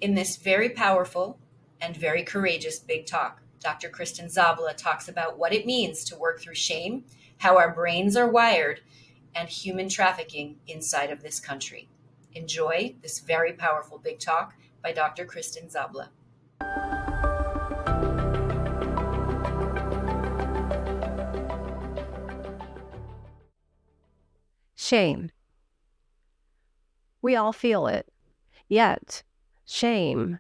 In this very powerful and very courageous big talk, Dr. Kristen Szabla talks about what it means to work through shame, how our brains are wired, and human trafficking inside of this country. Enjoy this very powerful big talk by Dr. Kristen Szabla. Shame. We all feel it. Yet, shame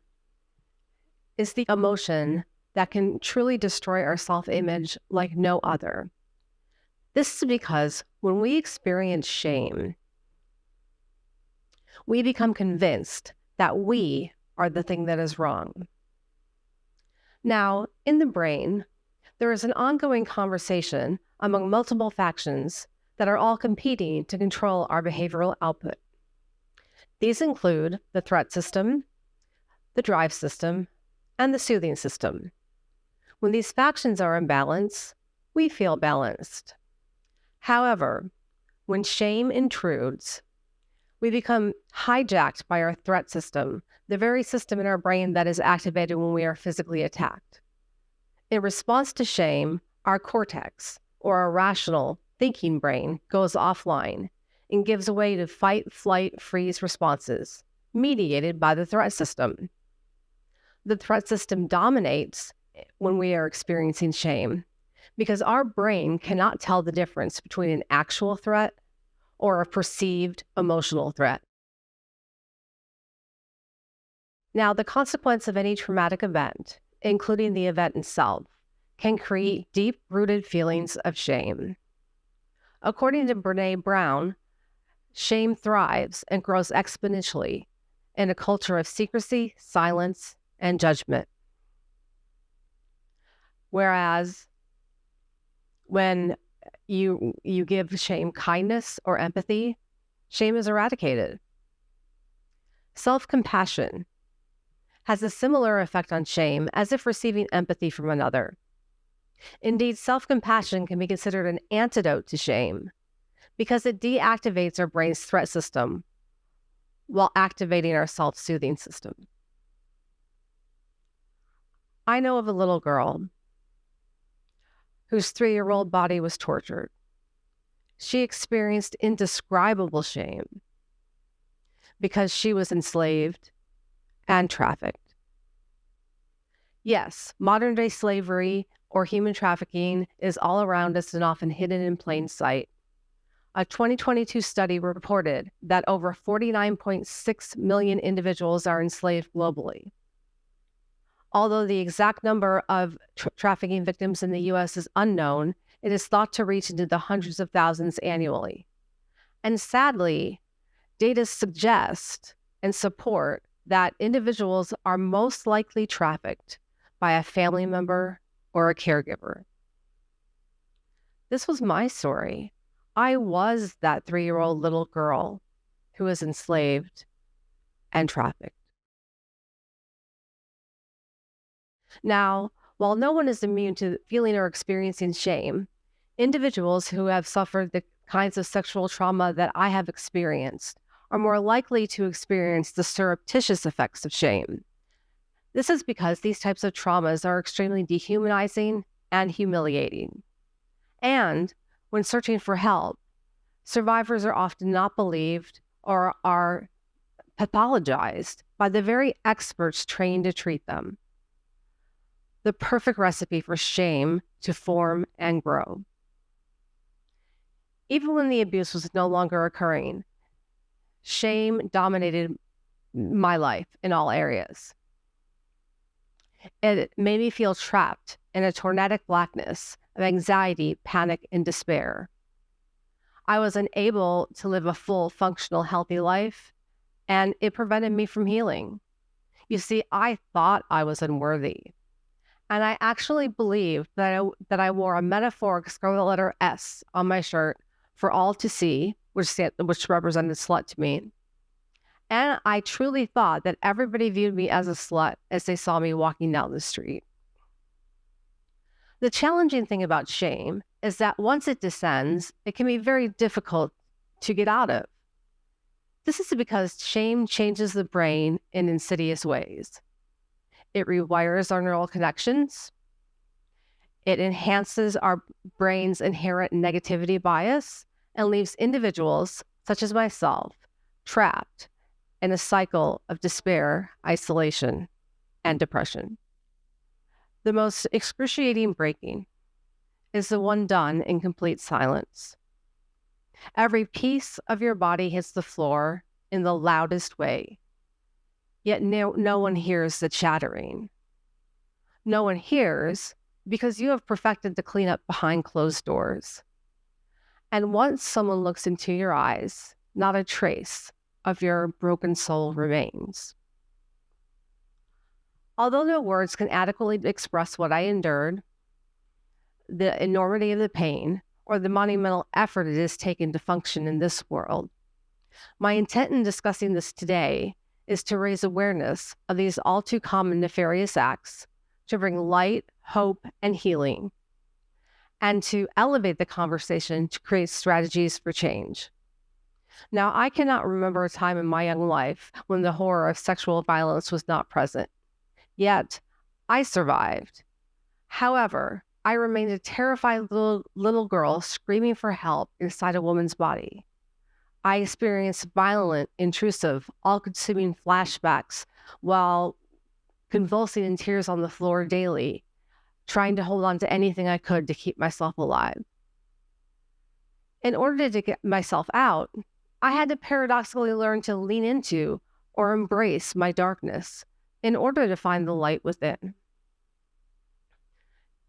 is the emotion that can truly destroy our self-image like no other. This is because when we experience shame, we become convinced that we are the thing that is wrong. Now, in the brain, there is an ongoing conversation among multiple factions that are all competing to control our behavioral output. These include the threat system, the drive system, and the soothing system. When these factions are in balance, we feel balanced. However, when shame intrudes, we become hijacked by our threat system, the very system in our brain that is activated when we are physically attacked. In response to shame, our cortex, or our rational thinking brain, goes offline and gives way to fight, flight, freeze responses, mediated by the threat system. The threat system dominates when we are experiencing shame because our brain cannot tell the difference between an actual threat or a perceived emotional threat. Now, the consequence of any traumatic event, including the event itself, can create deep-rooted feelings of shame. According to Brené Brown, shame thrives and grows exponentially in a culture of secrecy, silence, and judgment. Whereas when you give shame kindness or empathy, shame is eradicated. Self-compassion has a similar effect on shame as if receiving empathy from another. Indeed, self-compassion can be considered an antidote to shame because it deactivates our brain's threat system while activating our self-soothing system. I know of a little girl whose 3-year-old body was tortured. She experienced indescribable shame because she was enslaved and trafficked. Yes, modern-day slavery or human trafficking is all around us and often hidden in plain sight. A 2022 study reported that over 49.6 million individuals are enslaved globally. Although the exact number of trafficking victims in the U.S. is unknown, it is thought to reach into the hundreds of thousands annually. And sadly, data suggest and support that individuals are most likely trafficked by a family member or a caregiver. This was my story. I was that 3-year-old little girl who was enslaved and trafficked. Now, while no one is immune to feeling or experiencing shame, individuals who have suffered the kinds of sexual trauma that I have experienced are more likely to experience the surreptitious effects of shame. This is because these types of traumas are extremely dehumanizing and humiliating. And when searching for help, survivors are often not believed or are pathologized by the very experts trained to treat them. The perfect recipe for shame to form and grow. Even when the abuse was no longer occurring, shame dominated my life in all areas. It made me feel trapped in a tornadic blackness of anxiety, panic, and despair. I was unable to live a full, functional, healthy life, and it prevented me from healing. You see, I thought I was unworthy. And I actually believed that I wore a metaphoric scarlet letter S on my shirt for all to see, which represented slut to me. And I truly thought that everybody viewed me as a slut as they saw me walking down the street. The challenging thing about shame is that once it descends, it can be very difficult to get out of. This is because shame changes the brain in insidious ways. It rewires our neural connections. It enhances our brain's inherent negativity bias and leaves individuals, such as myself, trapped in a cycle of despair, isolation, and depression. The most excruciating breaking is the one done in complete silence. Every piece of your body hits the floor in the loudest way, yet no one hears the chattering. No one hears because you have perfected the cleanup behind closed doors. And once someone looks into your eyes, not a trace of your broken soul remains. Although no words can adequately express what I endured, the enormity of the pain, or the monumental effort it has taken to function in this world, my intent in discussing this today is to raise awareness of these all too common nefarious acts, to bring light, hope, and healing, and to elevate the conversation to create strategies for change. Now, I cannot remember a time in my young life when the horror of sexual violence was not present. Yet, I survived. However, I remained a terrified little girl screaming for help inside a woman's body. I experienced violent, intrusive, all-consuming flashbacks while convulsing in tears on the floor daily, trying to hold on to anything I could to keep myself alive. In order to get myself out, I had to paradoxically learn to lean into or embrace my darkness in order to find the light within.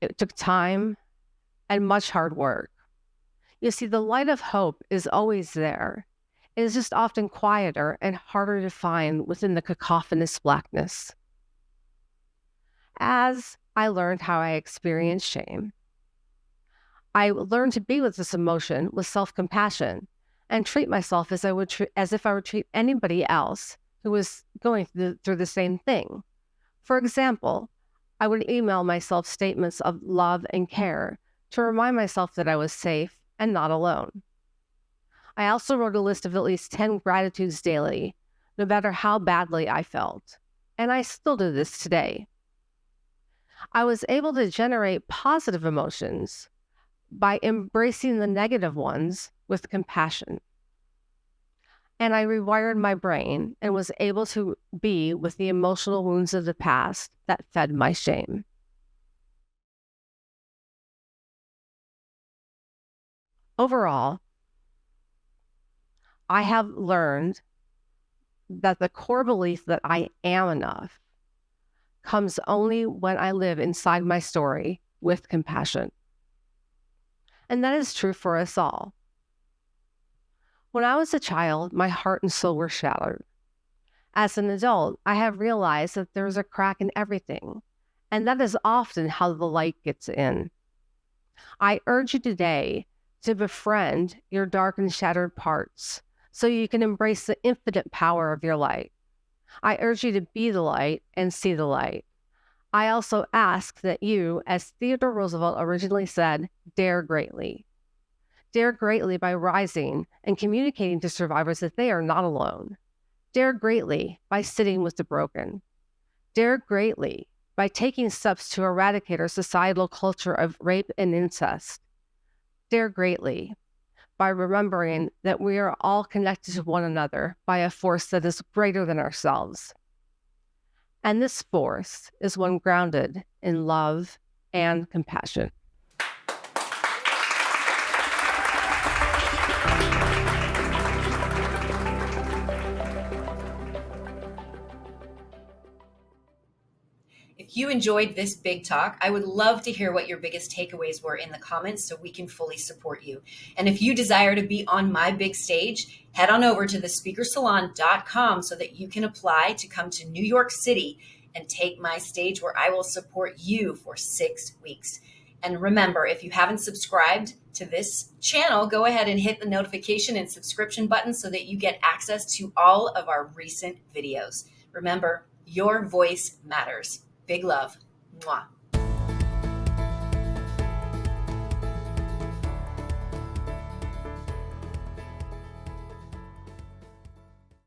It took time and much hard work. You see, the light of hope is always there. It is just often quieter and harder to find within the cacophonous blackness. As I learned how I experienced shame, I learned to be with this emotion with self-compassion and treat myself as if I would treat anybody else who was going through the same thing. For example, I would email myself statements of love and care to remind myself that I was safe and not alone. I also wrote a list of at least 10 gratitudes daily, no matter how badly I felt, and I still do this today. I was able to generate positive emotions by embracing the negative ones with compassion. And I rewired my brain and was able to be with the emotional wounds of the past that fed my shame. Overall, I have learned that the core belief that I am enough comes only when I live inside my story with compassion. And that is true for us all. When I was a child, my heart and soul were shattered. As an adult, I have realized that there's a crack in everything, and that is often how the light gets in. I urge you today to befriend your dark and shattered parts so you can embrace the infinite power of your light. I urge you to be the light and see the light. I also ask that you, as Theodore Roosevelt originally said, dare greatly. Dare greatly by rising and communicating to survivors that they are not alone. Dare greatly by sitting with the broken. Dare greatly by taking steps to eradicate our societal culture of rape and incest. Dare greatly by remembering that we are all connected to one another by a force that is greater than ourselves. And this force is one grounded in love and compassion. If you enjoyed this big talk, I would love to hear what your biggest takeaways were in the comments so we can fully support you. And if you desire to be on my big stage, head on over to thespeakersalon.com so that you can apply to come to New York City and take my stage where I will support you for 6 weeks. And remember, if you haven't subscribed to this channel, go ahead and hit the notification and subscription button so that you get access to all of our recent videos. Remember, your voice matters. Big love. Mwah.